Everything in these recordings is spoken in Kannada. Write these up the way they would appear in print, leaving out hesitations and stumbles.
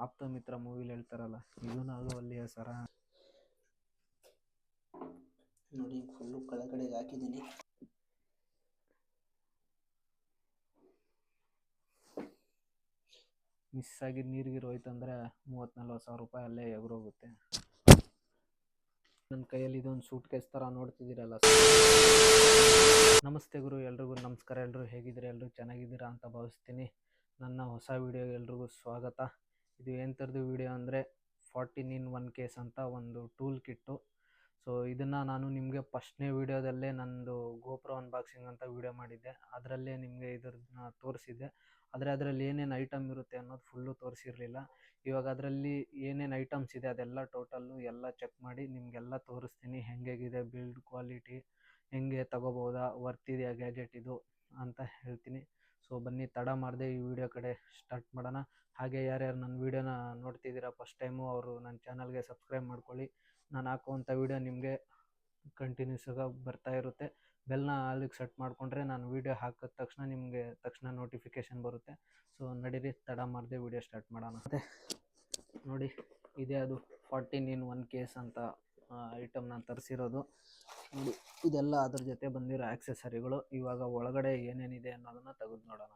ಆಪ್ತ ಮಿತ್ರ ಮೂವಿಲಿ ಹೇಳ್ತಾರಲ್ಲ, ಇದು ನಾಗವಲ್ಲಿಯ ಸರ. ನೋಡಿ ಫುಲ್ಲು ಕೆಳಗಡೆಗೆ ಹಾಕಿದ್ದೀನಿ. ಮಿಸ್ ಆಗಿದ್ದು ನೀರಿಗೆ ಹೋಯ್ತಂದ್ರೆ 30-40 ಸಾವಿರ ರೂಪಾಯಿ ಅಲ್ಲೇ ಎಗರೋಗುತ್ತೆ. ನನ್ನ ಕೈಯಲ್ಲಿ ಇದೊಂದು ಸೂಟ್ ಕೇಸ್ ಥರ ನೋಡ್ತಿದ್ದೀರಲ್ಲ. ನಮಸ್ತೆ ಗುರು, ಎಲ್ರಿಗೂ ನಮಸ್ಕಾರ. ಎಲ್ಲರೂ ಹೇಗಿದ್ದೀರಾ? ಎಲ್ಲರೂ ಚೆನ್ನಾಗಿದ್ದೀರಾ ಅಂತ ಭಾವಿಸ್ತೀನಿ. ನನ್ನ ಹೊಸ ವಿಡಿಯೋಗೆ ಎಲ್ರಿಗೂ ಸ್ವಾಗತ. ಇದು ಏನು ಥರದ್ದು ವಿಡಿಯೋ ಅಂದರೆ 14 in 1 ಕೇಸ್ ಅಂತ ಒಂದು ಟೂಲ್ ಕಿಟ್ಟು. ಸೊ ಇದನ್ನು ನಾನು ನಿಮಗೆ ಫಸ್ಟ್ನೇ ವಿಡಿಯೋದಲ್ಲೇ ನಂದು ಗೋಪ್ರೋ ಅನ್ಬಾಕ್ಸಿಂಗ್ ಅಂತ ವಿಡಿಯೋ ಮಾಡಿದ್ದೆ. ಅದರಲ್ಲೇ ನಿಮಗೆ ಇದನ್ನ ತೋರಿಸಿದ್ದೆ. ಆದರೆ ಅದರಲ್ಲಿ ಏನೇನು ಐಟಮ್ ಇರುತ್ತೆ ಅನ್ನೋದು ಫುಲ್ಲು ತೋರಿಸಿರಲಿಲ್ಲ. ಇವಾಗ ಅದರಲ್ಲಿ ಏನೇನು ಐಟಮ್ಸ್ ಇದೆ ಅದೆಲ್ಲ ಟೋಟಲ್ಲು ಎಲ್ಲ ಚೆಕ್ ಮಾಡಿ ನಿಮಗೆಲ್ಲ ತೋರಿಸ್ತೀನಿ. ಹೇಗಿದೆ ಬಿಲ್ಡ್ ಕ್ವಾಲಿಟಿ, ಹೆಂಗೆ ತಗೋಬೋದಾ, ವರ್ತಿದೆಯಾ ಗ್ಯಾಜೆಟ್ ಇದು ಅಂತ ಹೇಳ್ತೀನಿ. ಸೊ ಬನ್ನಿ ತಡ ಮಾಡದೆ ಈ ವಿಡಿಯೋ ಕಡೆ ಸ್ಟಾರ್ಟ್ ಮಾಡೋಣ. ಹಾಗೆ ಯಾರ್ಯಾರು ನನ್ನ ವೀಡಿಯೋನ ನೋಡ್ತಿದ್ದೀರಾ ಫಸ್ಟ್ ಟೈಮು, ಅವರು ನನ್ನ ಚಾನಲ್ಗೆ ಸಬ್ಸ್ಕ್ರೈಬ್ ಮಾಡ್ಕೊಳ್ಳಿ. ನಾನು ಹಾಕುವಂಥ ವೀಡಿಯೋ ನಿಮಗೆ ಕಂಟಿನ್ಯೂಸ್ ಆಗಿ ಬರ್ತಾ ಇರುತ್ತೆ. ಬೆಲ್ನ ಅಲ್ಲಿಗೆ ಸೆಟ್ ಮಾಡಿಕೊಂಡ್ರೆ ನಾನು ವೀಡಿಯೋ ಹಾಕಿದ ತಕ್ಷಣ ನಿಮಗೆ ನೋಟಿಫಿಕೇಷನ್ ಬರುತ್ತೆ. ಸೊ ನಡೀರಿ ತಡ ಮಾಡದೆ ವೀಡಿಯೋ ಸ್ಟಾರ್ಟ್ ಮಾಡೋಣ. ಮತ್ತು ನೋಡಿ, ಇದೇ ಅದು 14 in 1 ಕೇಸ್ ಅಂತ ಐಟಮ್ ನಾನು ತರಿಸಿರೋದು. ನೋಡಿ, ಇದೆಲ್ಲ ಅದ್ರ ಜೊತೆ ಬಂದಿರೋ ಆಕ್ಸೆಸರಿಗಳು. ಇವಾಗ ಒಳಗಡೆ ಏನೇನಿದೆ ಅನ್ನೋದನ್ನು ತೆಗೆದು ನೋಡೋಣ.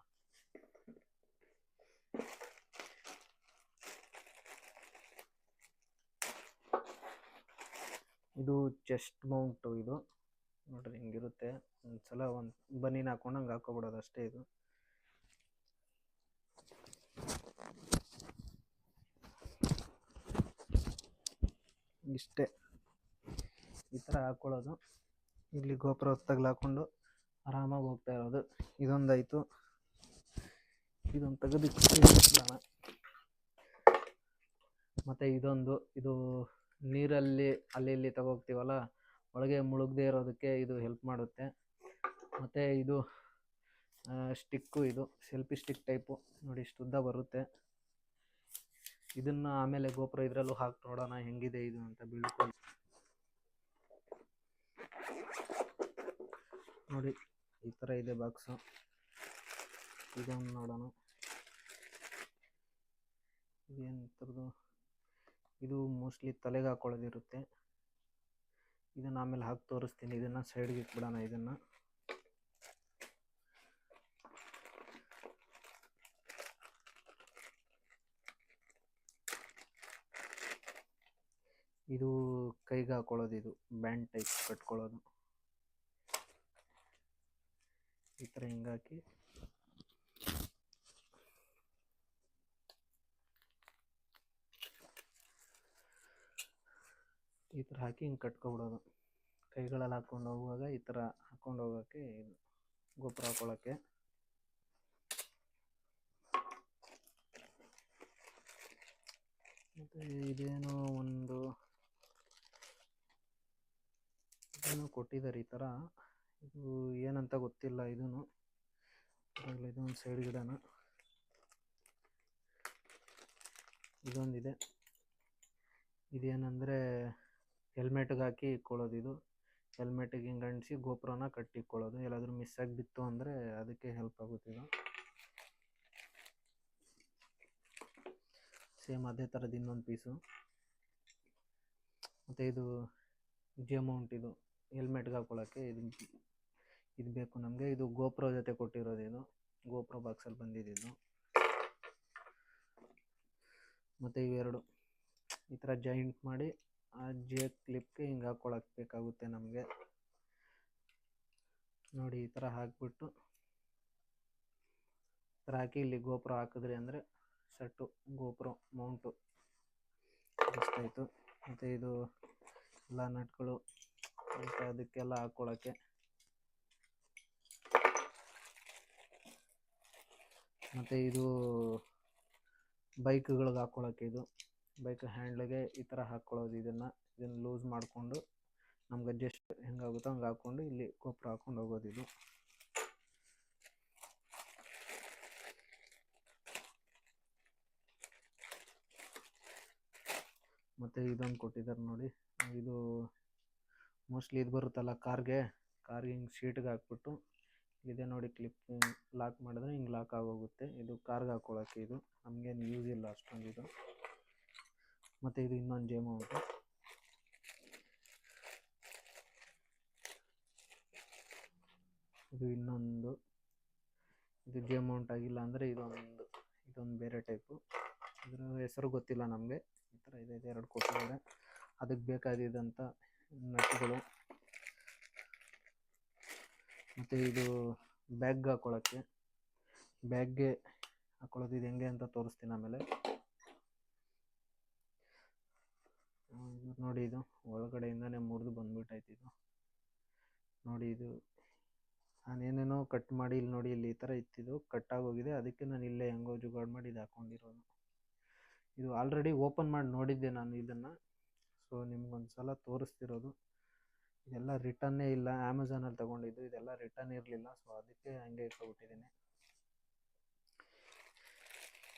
ಇದು ಚೆಸ್ಟ್ ಮೌಂಟು. ಇದು ನೋಡ್ರಿ ಹಿಂಗಿರುತ್ತೆ. ಒಂದ್ಸಲ ಒಂದು ಬನೀನ್ ಹಾಕೊಂಡು ಹಂಗೆ ಹಾಕೋಬಿಡೋದು ಅಷ್ಟೇ. ಇದು ಇಷ್ಟೇ, ಈ ಥರ ಹಾಕ್ಕೊಳ್ಳೋದು. ಇಲ್ಲಿ ಗೋಪುರ ತಗಲಾಕೊಂಡು ಆರಾಮಾಗಿ ಹೋಗ್ತಾ ಇರೋದು. ಇದೊಂದಾಯಿತು. ಇದೊಂದು ತೆಗೆದಿಡೋಣ. ಮತ್ತು ಇದು ನೀರಲ್ಲಿ ಅಲ್ಲಿ ಇಲ್ಲಿ ತಗೋಗ್ತೀವಲ್ಲ, ಒಳಗೆ ಮುಳುಗದೆ ಇರೋದಕ್ಕೆ ಇದು ಹೆಲ್ಪ್ ಮಾಡುತ್ತೆ. ಮತ್ತು ಇದು ಸ್ಟಿಕ್ಕು, ಇದು ಸೆಲ್ಫಿ ಸ್ಟಿಕ್ ಟೈಪು. ನೋಡಿ, ಇಷ್ಟು ಉದ್ದ ಬರುತ್ತೆ. ಇದನ್ನು ಆಮೇಲೆ ಗೋಪುರ ಇದರಲ್ಲೂ ಹಾಕಿ ನೋಡೋಣ ಹೆಂಗಿದೆ ಇದು ಅಂತ ಬೀಳ್ಕೊಂಡು. ನೋಡಿ, ಈ ಥರ ಇದೆ ಬಾಕ್ಸು. ಇದೊಂದು ನೋಡೋಣ ಇದೇನು ಥರದ್ದು. ಇದು ಮೋಸ್ಟ್ಲಿ ತಲೆಗೆ ಹಾಕೊಳ್ಳೋದಿರುತ್ತೆ. ಇದನ್ನು ಆಮೇಲೆ ಹಾಕಿ ತೋರಿಸ್ತೀನಿ. ಇದನ್ನು ಸೈಡ್ಗೆ ಇಟ್ಬಿಡೋಣ. ಇದನ್ನು ಇದು ಕೈಗೆ ಹಾಕೊಳ್ಳೋದು. ಇದು ಬ್ಯಾಂಡ್ ಟೈಪ್ ಕಟ್ಕೊಳ್ಳೋದು. ಈ ಥರ ಹಿಂಗಾಕಿ ಈ ಥರ ಹಾಕಿ ಹಿಂಗೆ ಕಟ್ಕೊಬಿಡೋದು. ಕೈಗಳಲ್ಲಿ ಹಾಕ್ಕೊಂಡು ಹೋಗುವಾಗ ಈ ಥರ ಹಾಕ್ಕೊಂಡು ಹೋಗೋಕ್ಕೆ ಇದು ಗೋಪುರ ಹಾಕೊಳ್ಳೋಕ್ಕೆ. ಮತ್ತು ಇದೇನೋ ಒಂದು ಇದನ್ನು ಕೊಟ್ಟಿದ್ದಾರೆ ಈ ಥರ. ಇದು ಏನಂತ ಗೊತ್ತಿಲ್ಲ. ಇದೊಂದು ಸೈಡ್ ಗಿಡನ ಇದೊಂದಿದೆ. ಇದೇನೆಂದರೆ ಹೆಲ್ಮೆಟ್ಗೆ ಹಾಕಿ ಇಕ್ಕೊಳ್ಳೋದು. ಇದು ಹೆಲ್ಮೆಟಿಗೆ ಹಿಂಗೆ ಅಂಟಿಸಿ ಗೋಪುರನ ಕಟ್ಟಿಕ್ಕೊಳ್ಳೋದು. ಎಲ್ಲಾದರೂ ಮಿಸ್ ಆಗಿ ಬಿತ್ತು ಅಂದರೆ ಅದಕ್ಕೆ ಹೆಲ್ಪ್ ಆಗುತ್ತಿದ್ದು. ಸೇಮ್ ಅದೇ ಥರದ್ದು ಇನ್ನೊಂದು ಪೀಸು. ಮತ್ತು ಇದು ಜೆ ಮೌಂಟ್. ಇದು ಹೆಲ್ಮೆಟ್ಗೆ ಹಾಕ್ಕೊಳ್ಳೋಕ್ಕೆ ಇದು ಬೇಕು ನಮಗೆ. ಇದು ಗೋಪುರ ಜೊತೆ ಕೊಟ್ಟಿರೋದು. ಇದು ಗೋಪುರ ಬಾಕ್ಸಲ್ಲಿ ಬಂದಿದ್ದು. ಮತ್ತು ಇವೆರಡು ಈ ಥರ ಜಾಯಿಂಟ್ ಮಾಡಿ ಆ ಜೆ ಕ್ಲಿಪ್ಗೆ ಹಿಂಗೆ ಹಾಕ್ಕೊಳ್ಳೋಕೆ ಬೇಕಾಗುತ್ತೆ ನಮಗೆ. ನೋಡಿ, ಈ ಥರ ಹಾಕಿಬಿಟ್ಟು ಈ ಥರ ಹಾಕಿ ಇಲ್ಲಿ ಗೋಪುರ ಹಾಕಿದ್ರಿ ಅಂದರೆ ಸೆಟ್ಟು ಗೋಪುರ ಮೌಂಟು ಇಷ್ಟಾಯಿತು. ಮತ್ತು ಇದು ಎಲ್ಲ ನಟ್ಗಳು ಮತ್ತು ಅದಕ್ಕೆಲ್ಲ ಹಾಕ್ಕೊಳ್ಳೋಕ್ಕೆ. ಮತ್ತು ಇದು ಬೈಕ್ಗಳಿಗೆ ಹಾಕ್ಕೊಳ್ಳೋಕ್ಕೆ. ಇದು ಬೈಕ್ ಹ್ಯಾಂಡ್ಲಿಗೆ ಈ ಥರ ಹಾಕ್ಕೊಳ್ಳೋದು. ಇದನ್ನು ಲೂಸ್ ಮಾಡಿಕೊಂಡು ನಮ್ಗೆ ಅಡ್ಜಸ್ಟ್ ಹೆಂಗಾಗುತ್ತೋ ಹಂಗೆ ಹಾಕ್ಕೊಂಡು ಇಲ್ಲಿ ಗೋಪುರ ಹಾಕ್ಕೊಂಡು ಹೋಗೋದು. ಇದು ಮತ್ತು ಇದೊಂದು ಕೊಟ್ಟಿದ್ದಾರೆ ನೋಡಿ. ಇದು ಮೋಸ್ಟ್ಲಿ ಇದು ಬರುತ್ತಲ್ಲ ಕಾರ್ಗೆ ಹಿಂಗೆ ಸೀಟ್ಗೆ ಹಾಕ್ಬಿಟ್ಟು ಇದೆ ನೋಡಿ, ಕ್ಲಿಪ್ ಲಾಕ್ ಮಾಡಿದ್ರೆ ಹಿಂಗೆ ಲಾಕ್ ಆಗೋಗುತ್ತೆ. ಇದು ಕಾರ್ಗೆ ಹಾಕ್ಕೊಳ್ಳೋಕ್ಕೆ, ಇದು ನಮಗೇನು ಯೂಸ್ ಇಲ್ಲ ಅಷ್ಟೊಂದು ಇದು. ಮತ್ತು ಇದು ಇನ್ನೊಂದು ಜೇ ಮೌಂಟು. ಇದು ಇನ್ನೊಂದು, ಇದು ಜೇ ಮೌಂಟ್ ಆಗಿಲ್ಲ ಅಂದರೆ ಇದೊಂದು ಬೇರೆ ಟೈಪು. ಇದರ ಹೆಸರು ಗೊತ್ತಿಲ್ಲ ನಮಗೆ. ಈ ಥರ ಇದೆ, ಎರಡು ಕೊಟ್ಟಿದ್ದಾರೆ. ಅದಕ್ಕೆ ಬೇಕಾಗಿದ್ದಂಥ ನಟ್ಗಳು. ಮತ್ತು ಇದು ಬ್ಯಾಗ್ಗೆ ಹಾಕ್ಕೊಳ್ಳೋಕ್ಕೆ, ಬ್ಯಾಗ್ಗೆ ಹಾಕ್ಕೊಳ್ಳೋದು ಇದು ಹೆಂಗೆ ಅಂತ ತೋರಿಸ್ತೀನಿ ಆಮೇಲೆ. ನೋಡಿ, ಇದು ಒಳಗಡೆಯಿಂದನೇ ಮುರಿದು ಬಂದ್ಬಿಟ್ಟೈತೆ ಇದು. ನೋಡಿ, ಇದು ನಾನೇನೇನೋ ಕಟ್ ಮಾಡಿ ಇಲ್ಲಿ ನೋಡಿ, ಇಲ್ಲಿ ಈ ಥರ ಇತ್ತಿದ್ದು ಕಟ್ಟಾಗೋಗಿದೆ. ಅದಕ್ಕೆ ನಾನು ಇಲ್ಲೇ ಹೆಂಗೋ ಜುಗಾಡ್ ಮಾಡಿ ಇದು ಹಾಕ್ಕೊಂಡಿರೋದು. ಇದು ಆಲ್ರೆಡಿ ಓಪನ್ ಮಾಡಿ ನೋಡಿದ್ದೆ ನಾನು ಇದನ್ನು. ಸೊ ನಿಮ್ಗೊಂದು ಸಲ ತೋರಿಸ್ತಿರೋದು. ಇದೆಲ್ಲ ರಿಟರ್ನೇ ಇಲ್ಲ, ಅಮೆಝಾನಲ್ಲಿ ತೊಗೊಂಡಿದ್ದು. ಇದೆಲ್ಲ ರಿಟರ್ನ್ ಇರಲಿಲ್ಲ, ಸೊ ಅದಕ್ಕೆ ಹಂಗೆ ಇಟ್ಕೊಬಿಟ್ಟಿದ್ದೀನಿ.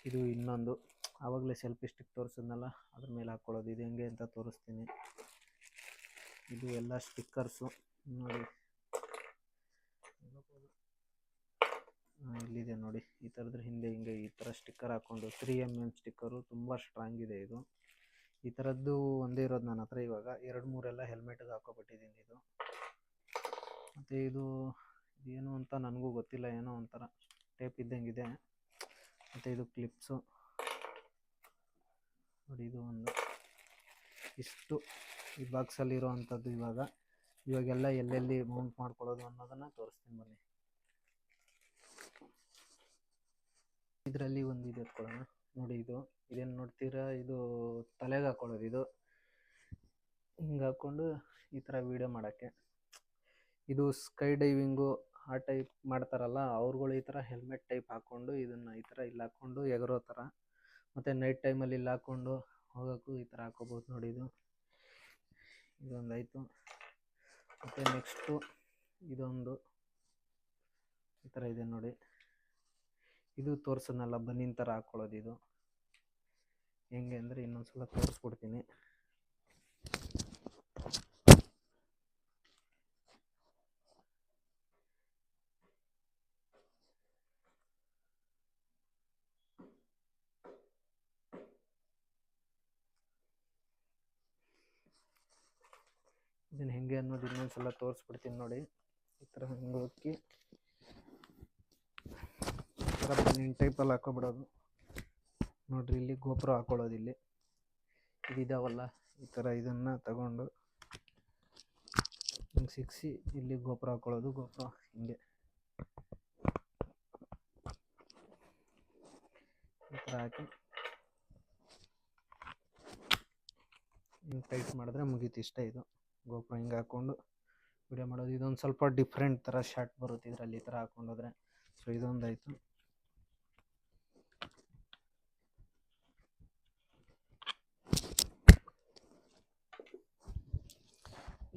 ಇದು ಇನ್ನೊಂದು, ಆವಾಗಲೇ ಸೆಲ್ಫಿ ಸ್ಟಿಕ್ ತೋರಿಸಿದ್ನಲ್ಲ, ಅದ್ರ ಮೇಲೆ ಹಾಕ್ಕೊಳ್ಳೋದು. ಇದು ಹೆಂಗೆ ಅಂತ ತೋರಿಸ್ತೀನಿ. ಇದು ಎಲ್ಲ ಸ್ಟಿಕ್ಕರ್ಸು ನೋಡಿ, ಇಲ್ಲಿದೆ ನೋಡಿ. ಈ ಥರದ್ರ ಹಿಂದೆ ಹಿಂಗೆ ಈ ಥರ ಸ್ಟಿಕ್ಕರ್ ಹಾಕ್ಕೊಂಡು 3mm ಸ್ಟಿಕ್ಕರು, ತುಂಬ ಸ್ಟ್ರಾಂಗ್ ಇದೆ ಇದು. ಈ ಥರದ್ದು ಒಂದೇ ಇರೋದು ನನ್ನ ಹತ್ರ ಇವಾಗ. 2-3 ಹೆಲ್ಮೆಟ್ಗೆ ಹಾಕೋಬಿಟ್ಟಿದ್ದೀನಿ ಇದು. ಮತ್ತು ಇದು ಏನು ಅಂತ ನನಗೂ ಗೊತ್ತಿಲ್ಲ, ಏನೋ ಒಂಥರ ಟೇಪ್ ಇದ್ದಂಗಿದೆ. ಮತ್ತು ಇದು ಕ್ಲಿಪ್ಸು ನೋಡಿ. ಇದು ಒಂದು ಇಷ್ಟು ಈ ಬಾಕ್ಸಲ್ಲಿರೋ ಅಂಥದ್ದು. ಇವಾಗೆಲ್ಲ ಎಲ್ಲೆಲ್ಲಿ ಮೌಂಟ್ ಮಾಡ್ಕೊಳ್ಳೋದು ಅನ್ನೋದನ್ನು ತೋರಿಸ್ತೀನಿ ಬನ್ನಿ. ಇದರಲ್ಲಿ ಒಂದು ಇದು ಎತ್ಕೊಳ್ಳೋಣ ನೋಡಿ. ಇದೇನು ನೋಡ್ತೀರಾ, ಇದು ತಲೆಗೆ ಹಾಕ್ಕೊಳ್ಳೋದು. ಇದು ಹಿಂಗೆ ಹಾಕ್ಕೊಂಡು ಈ ಥರ ವೀಡಿಯೋ ಮಾಡೋಕ್ಕೆ. ಇದು ಸ್ಕೈ ಡೈವಿಂಗು ಆ ಟೈಪ್ ಮಾಡ್ತಾರಲ್ಲ, ಅವ್ರುಗಳು ಈ ಥರ ಹೆಲ್ಮೆಟ್ ಟೈಪ್ ಹಾಕ್ಕೊಂಡು ಇದನ್ನು ಈ ಥರ ಇಲ್ಲಿ ಹಾಕ್ಕೊಂಡು ಎಗರೋ ಥರ, ಮತ್ತು ನೈಟ್ ಟೈಮಲ್ಲಿ ಇಲ್ಲಿ ಹಾಕ್ಕೊಂಡು ಹೋಗೋಕ್ಕೂ ಈ ಥರ ಹಾಕೋಬೋದು ನೋಡಿ. ಇದೊಂದಾಯಿತು. ಮತ್ತು ನೆಕ್ಸ್ಟು ಇದೊಂದು ಈ ಥರ ಇದೆ ನೋಡಿ. ಇದು ತೋರಿಸೋದನ್ನಲ್ಲ, ಬನ್ನಿನ ಥರ ಹಾಕ್ಕೊಳ್ಳೋದು. ಇದು ಹೆಂಗೆ ಅಂದರೆ ಇನ್ನೊಂದು ಸಲ ತೋರಿಸ್ಬಿಡ್ತೀನಿ. ಇದನ್ನು ಹೆಂಗೆ ಅನ್ನೋದು ಇನ್ನೊಂದು ಸಲ ತೋರಿಸ್ಬಿಡ್ತೀನಿ ನೋಡಿ. ಈ ಥರ ಹಿಂಗೆ ಹೋಗಿ ಈ ಥರ ಬನ್ನಿನ ಟೈಪಲ್ಲಿ ಹಾಕೋಬಿಡೋದು ನೋಡಿರಿ. ಇಲ್ಲಿ ಗೋಪುರ ಹಾಕ್ಕೊಳ್ಳೋದು. ಇಲ್ಲಿ ಇದಿದಾವಲ್ಲ, ಈ ಥರ ಇದನ್ನು ತಗೊಂಡು ಹಿಂಗೆ ಸಿಕ್ಕಿಸಿ ಇಲ್ಲಿ ಗೋಪುರ ಹಾಕ್ಕೊಳ್ಳೋದು. ಗೋಪುರ ಹಿಂಗೆ ಈ ಥರ ಹಾಕಿ ಹಿಂಗೆ ಟೈಟ್ ಮಾಡಿದ್ರೆ ಮುಗೀತು, ಇಷ್ಟೇ. ಇದು ಗೋಪುರ ಹಿಂಗೆ ಹಾಕ್ಕೊಂಡು ವಿಡಿಯೋ ಮಾಡೋದು. ಇದೊಂದು ಸ್ವಲ್ಪ ಡಿಫ್ರೆಂಟ್ ಥರ ಶಾರ್ಟ್ ಬರುತ್ತೆ ಇದರಲ್ಲಿ, ಈ ಥರ ಹಾಕ್ಕೊಂಡೋದ್ರೆ. ಸೊ ಇದೊಂದಾಯಿತು.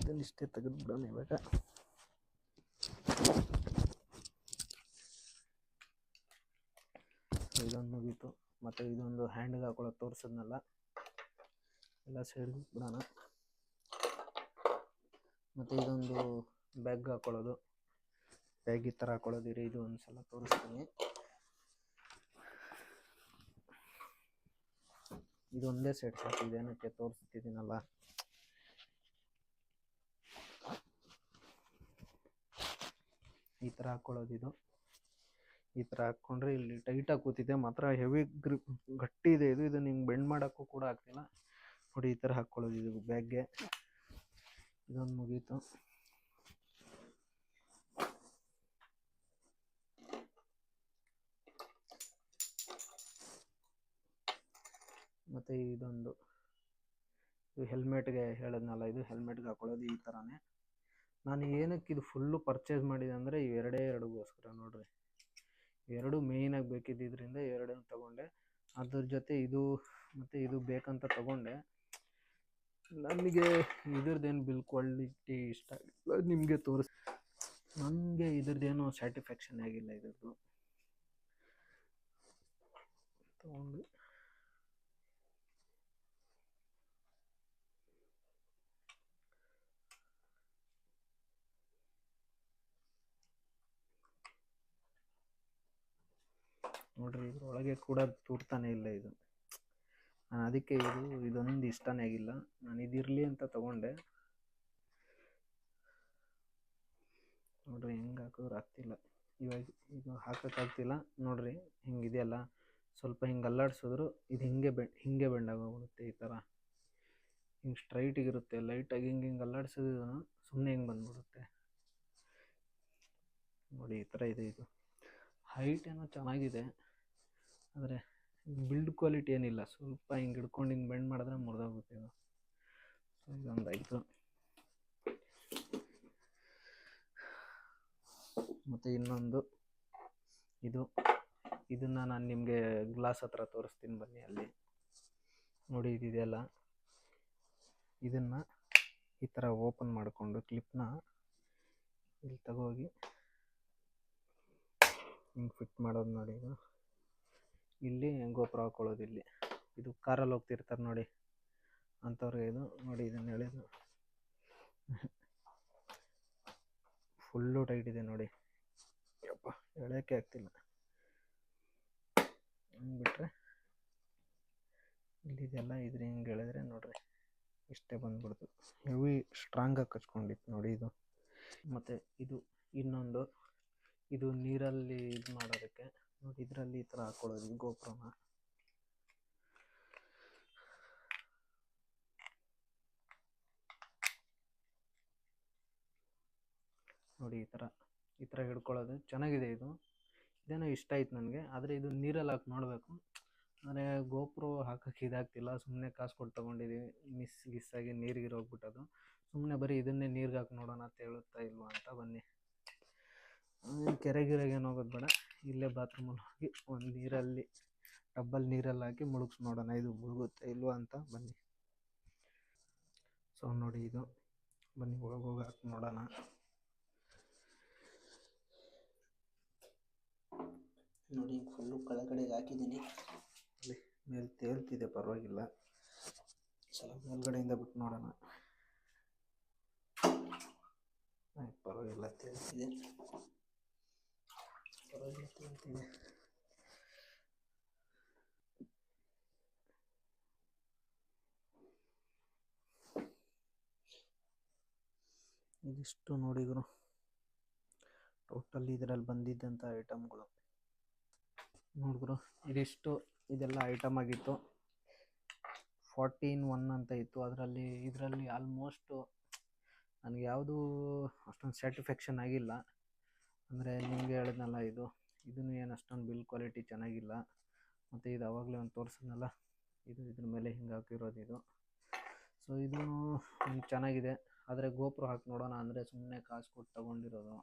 ಇದನ್ನು ಇಷ್ಟೇ ತೆಗೆದುಬಿಡೋಣ ಇವಾಗ. ಇದೊಂದು ಮುಗೀತು. ಮತ್ತು ಇದೊಂದು ಹ್ಯಾಂಡ್ಗೆ ಹಾಕೊಳ್ಳೋದು ತೋರಿಸಿದ್ನಲ್ಲ, ಎಲ್ಲ ಸೈಡ್ಗೆ ಬಿಡೋಣ. ಮತ್ತು ಇದೊಂದು ಬ್ಯಾಗ್ ಹಾಕ್ಕೊಳ್ಳೋದು, ಬ್ಯಾಗ್ ಈ ಥರ ಹಾಕ್ಕೊಳ್ಳೋದು. ಇದು ಒಂದು ಸಲ ತೋರಿಸ್ತೀನಿ. ಇದೊಂದೇ ಸೆಟ್ ಸಾಕು, ಇದೇನಕ್ಕೆ ತೋರಿಸ್ತಿದ್ದೀನಲ್ಲ. ಈ ಥರ ಹಾಕ್ಕೊಳ್ಳೋದು. ಇದು ಈ ಥರ ಹಾಕ್ಕೊಂಡ್ರೆ ಇಲ್ಲಿ ಟೈಟಾಗಿ ಕೂತಿದೆ, ಮಾತ್ರ ಹೆವಿ ಗ್ರಿಪ್ ಗಟ್ಟಿ ಇದೆ ಇದು. ಇದನ್ನು ಹಿಂಗೆ ಬೆಂಡ್ ಮಾಡೋಕ್ಕೂ ಕೂಡ ಆಗ್ತಿಲ್ಲ ನೋಡಿ. ಈ ಥರ ಹಾಕ್ಕೊಳ್ಳೋದು ಇದು ಬ್ಯಾಗ್ಗೆ. ಇದೊಂದು ಮುಗೀತು. ಮತ್ತು ಇದೊಂದು, ಇದು ಹೆಲ್ಮೆಟ್ಗೆ ಹೇಳಿದ್ನಲ್ಲ, ಇದು ಹೆಲ್ಮೆಟ್ಗೆ ಹಾಕ್ಕೊಳ್ಳೋದು ಈ ಥರನೇ. ನಾನು ಏನಕ್ಕೆ ಇದು ಫುಲ್ಲು ಪರ್ಚೇಸ್ ಮಾಡಿದೆ ಅಂದರೆ ಎರಡಗೋಸ್ಕರ ನೋಡ್ರಿ. ಎರಡು ಮೇಯ್ನಾಗಿ ಬೇಕಿದ್ದರಿಂದ ಎರಡನ್ನು ತಗೊಂಡೆ. ಅದ್ರ ಜೊತೆ ಇದು ಮತ್ತು ಇದು ಬೇಕಂತ ತಗೊಂಡೆ. ನನಗೆ ಇದ್ರದ್ದೇನು ಬಿಲ್ ಕ್ವಾಲಿಟಿ ಇಷ್ಟ ಆಗಿಲ್ಲ, ನಿಮಗೆ ನನಗೆ ಇದ್ರದ್ದೇನು ಸ್ಯಾಟಿಸ್ಫ್ಯಾಕ್ಷನ್ ಆಗಿಲ್ಲ ಇದ್ರದ್ದು ತಗೊಂಡು. ನೋಡ್ರಿ ಇದ್ರೊಳಗೆ ಕೂಡ ತೂರ್ತಾನೆ ಇಲ್ಲ ಇದು. ನಾನು ಅದಕ್ಕೆ ಇದೊಂದು ಇಷ್ಟನೇ ಆಗಿಲ್ಲ. ನಾನು ಇದಿರಲಿ ಅಂತ ತಗೊಂಡೆ. ನೋಡ್ರಿ ಹೆಂಗೆ ಹಾಕಿದ್ರು ಆಗ್ತಿಲ್ಲ. ಇವಾಗ ಇದು ಹಾಕೋಕ್ಕಾಗ್ತಿಲ್ಲ. ನೋಡ್ರಿ ಹಿಂಗಿದೆಯಲ್ಲ, ಸ್ವಲ್ಪ ಹಿಂಗೆ ಅಲ್ಲಾಡಿಸಿದ್ರು ಇದು ಹಿಂಗೆ ಬೆಂಡಾಗೋಗ್ಬಿಡುತ್ತೆ. ಈ ಥರ ಹಿಂಗೆ ಸ್ಟ್ರೈಟಿಗಿರುತ್ತೆ. ಲೈಟಾಗಿ ಹಿಂಗೆ ಅಲ್ಲಾಡಿಸಿದ್ರು ಸುಮ್ಮನೆ ಹಿಂಗೆ ಬಂದ್ಬಿಡುತ್ತೆ. ನೋಡಿ ಈ ಥರ ಇದೆ ಇದು. ಹೈಟ್ ಏನೋ ಚೆನ್ನಾಗಿದೆ, ಆದರೆ ಬಿಲ್ಡ್ ಕ್ವಾಲಿಟಿ ಏನಿಲ್ಲ. ಸ್ವಲ್ಪ ಹಿಂಗೆ ಹಿಡ್ಕೊಂಡು ಹಿಂಗೆ ಬೆಂಡ್ ಮಾಡಿದ್ರೆ ಮುರಿದೋಗುತ್ತೆ ಇದು. ಸೊ ಇದೊಂದಾಯಿತು. ಮತ್ತು ಇನ್ನೊಂದು ಇದನ್ನು ನಾನು ನಿಮಗೆ ಗ್ಲಾಸ್ ಹತ್ರ ತೋರಿಸ್ತೀನಿ ಬನ್ನಿ. ಅಲ್ಲಿ ನೋಡಿ ಇದಿದೆಯಲ್ಲ, ಇದನ್ನು ಈ ಥರ ಓಪನ್ ಮಾಡಿಕೊಂಡು ಕ್ಲಿಪ್ನ ಇಲ್ಲಿ ತಗೋಗಿ ಹಿಂಗೆ ಫಿಟ್ ಮಾಡೋದು ನೋಡಿ. ಇಲ್ಲಿ ಗೋಪುರ ಹಾಕ್ಕೊಳ್ಳೋದು. ಇದು ಕಾರಲ್ಲಿ ಹೋಗ್ತಿರ್ತಾರೆ ನೋಡಿ ಅಂಥವ್ರಿಗೆ ಇದು ನೋಡಿ. ಇದನ್ನು ಎಳೆದು ಫುಲ್ಲು ಟೈಟ್ ಇದೆ ನೋಡಿ. ಯಪ್ಪ, ಎಳೆಯೋಕ್ಕೆ ಆಗ್ತಿಲ್ಲ. ಹಿಂಗೆ ಬಿಟ್ಟರೆ ಇಲ್ಲಿದೆಲ್ಲ ಹಿಂಗೆ ಎಳೆದ್ರೆ ನೋಡ್ರಿ ಇಷ್ಟೇ ಬಂದ್ಬಿಡ್ತು. ಹೆವಿ ಸ್ಟ್ರಾಂಗಾಗಿ ಕಚ್ಕೊಂಡಿತ್ತು ನೋಡಿ ಇದು. ಮತ್ತು ಇನ್ನೊಂದು ಇದು ನೀರಲ್ಲಿ ಇದು ಮಾಡೋದಕ್ಕೆ ನೋಡಿ. ಇದರಲ್ಲಿ ಈ ಥರ ಹಾಕ್ಕೊಳ್ಳೋದು ಗೋಪುರನ. ನೋಡಿ ಈ ಥರ ಹಿಡ್ಕೊಳ್ಳೋದು ಚೆನ್ನಾಗಿದೆ. ಇದೇನೋ ಇಷ್ಟ ಆಯ್ತು ನನಗೆ. ಆದರೆ ಇದು ನೀರಲ್ಲಿ ಹಾಕಿ ನೋಡಬೇಕು. ಅಂದರೆ ಗೋಪುರ ಹಾಕೋಕ್ಕೆ ಇದಾಗ್ತಿಲ್ಲ. ಸುಮ್ಮನೆ ಕಾಸು ಕೊಟ್ಟು ತೊಗೊಂಡಿದ್ದೀವಿ. ಗಿಸ್ಸಾಗಿ ನೀರಿಗೆ ಹೋಗ್ಬಿಟ್ಟದು. ಸುಮ್ಮನೆ ಬರೀ ಇದನ್ನೇ ನೀರಿಗೆ ಹಾಕಿ ನೋಡೋಣ ಅಂತ ಹೇಳುತ್ತಾ ಇಲ್ವಾ ಅಂತ ಬನ್ನಿ. ಕೆರೆಗಿರೆಗೆ ಏನು ಹೋಗೋದು ಬೇಡ. ಇಲ್ಲೇ ಬಾತ್ರೂಮಲ್ಲಿ ಹೋಗಿ ಒಂದು ಟಬ್ಬಲ್ಲಿ ನೀರಲ್ಲಿ ಹಾಕಿ ಮುಳುಗಿಸಿ ನೋಡೋಣ ಇದು ಮುಳುಗುತ್ತೆ ಇಲ್ವಾ ಅಂತ ಬನ್ನಿ. ಸೊ ನೋಡಿ ಇದು ಬನ್ನಿ ಒಳಗೋಗಿ ಹಾಕಿ ನೋಡೋಣ. ನೋಡಿ ಫುಲ್ಲು ಕೆಳಗಡೆಗೆ ಹಾಕಿದ್ದೀನಿ. ಅಲ್ಲಿ ಮೇಲೆ ತೇಲ್ತಿದೆ, ಪರವಾಗಿಲ್ಲ. ಸ್ವಲ್ಪ ಮೇಲ್ಗಡೆಯಿಂದ ಬಿಟ್ಟು ನೋಡೋಣ. ಪರವಾಗಿಲ್ಲ, ತೇಲ್ತಿದೆ. ಇದಿಷ್ಟು ನೋಡಿದ್ರು ಟೋಟಲ್ ಇದರಲ್ಲಿ ಬಂದಿದ್ದಂಥ ಐಟಮ್ಗಳು ನೋಡಿದ್ರು. ಇದೆಲ್ಲ ಐಟಮ್ ಆಗಿತ್ತು. 14 ಅಂತ ಇತ್ತು. ಇದರಲ್ಲಿ ಆಲ್ಮೋಸ್ಟ್ ನನಗೆ ಯಾವುದೂ ಅಷ್ಟೊಂದು ಸ್ಯಾಟಿಸ್ಫ್ಯಾಕ್ಷನ್ ಆಗಿಲ್ಲ. ಅಂದರೆ ನಿಮಗೆ ಹೇಳಿದ್ನಲ್ಲ, ಇದನ್ನು ಏನು ಅಷ್ಟೊಂದು ಬಿಲ್ ಕ್ವಾಲಿಟಿ ಚೆನ್ನಾಗಿಲ್ಲ. ಮತ್ತು ಇದು ಆವಾಗಲೇ ಒಂದು ತೋರಿಸಿದ್ನಲ್ಲ, ಇದ್ರ ಮೇಲೆ ಹಿಂಗೆ ಹಾಕಿರೋದು. ಸೊ ಇದು ಚೆನ್ನಾಗಿದೆ. ಆದರೆ ಗೋಪುರ ಹಾಕಿ ನೋಡೋಣ ಅಂದರೆ ಸುಮ್ಮನೆ ಕಾಸು ಕೊಟ್ಟು ತೊಗೊಂಡಿರೋದು.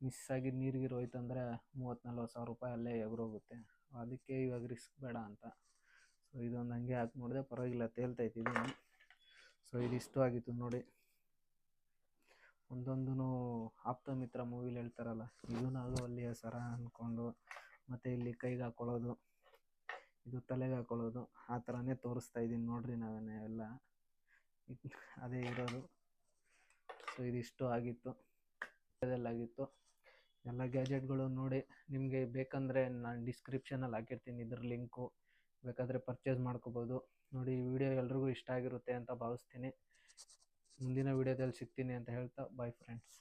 ಮಿಸ್ಸಾಗಿ ನೀರಿಗೆ ಹೋಯ್ತಂದರೆ 30-40 ಸಾವಿರ ರೂಪಾಯಿ ಅಲ್ಲೇ ಎಗರೋಗುತ್ತೆ. ಅದಕ್ಕೆ ಇವಾಗ ರಿಸ್ಕ್ ಬೇಡ ಅಂತ ಸೊ ಇದೊಂದು ಹಂಗೆ ಹಾಕಿ ನೋಡಿದೆ. ಪರವಾಗಿಲ್ಲ, ತೇಲ್ತೈತೆ ಇದು. ಸೊ ಇದಿಷ್ಟು ಆಗಿತ್ತು ನೋಡಿ. ಒಂದೊಂದು ಆಪ್ತಮಿತ್ರ ಮೂವಿಲಿ ಹೇಳ್ತಾರಲ್ಲ, ಇದು ನಾಗವಲ್ಲಿಯ ಸರ ಅಂದ್ಕೊಂಡು, ಮತ್ತು ಇಲ್ಲಿ ಕೈಗೆ ಹಾಕ್ಕೊಳ್ಳೋದು, ಇದು ತಲೆಗೆ ಹಾಕ್ಕೊಳ್ಳೋದು, ಆ ಥರನೇ ತೋರಿಸ್ತಾ ಇದ್ದೀನಿ ನೋಡ್ರಿ. ನಾವೆಲ್ಲ ಅದೇ ಇರೋದು. ಸೊ ಇದಿಷ್ಟು ಆಗಿತ್ತು. ಅದೆಲ್ಲಾಗಿತ್ತು ಎಲ್ಲ ಗ್ಯಾಜೆಟ್ಗಳು ನೋಡಿ. ನಿಮಗೆ ಬೇಕಂದರೆ ನಾನು ಡಿಸ್ಕ್ರಿಪ್ಷನಲ್ಲಿ ಹಾಕಿರ್ತೀನಿ ಇದ್ರ ಲಿಂಕು. ಬೇಕಾದರೆ ಪರ್ಚೇಸ್ ಮಾಡ್ಕೋಬೋದು ನೋಡಿ. ಈ ವಿಡಿಯೋ ಎಲ್ರಿಗೂ ಇಷ್ಟ ಆಗಿರುತ್ತೆ ಅಂತ ಭಾವಿಸ್ತೀನಿ. ಮುಂದಿನ ವಿಡಿಯೋದಲ್ಲಿ ಸಿಗ್ತೀನಿ ಅಂತ ಹೇಳ್ತಾ ಬಾಯ್ ಫ್ರೆಂಡ್ಸ್.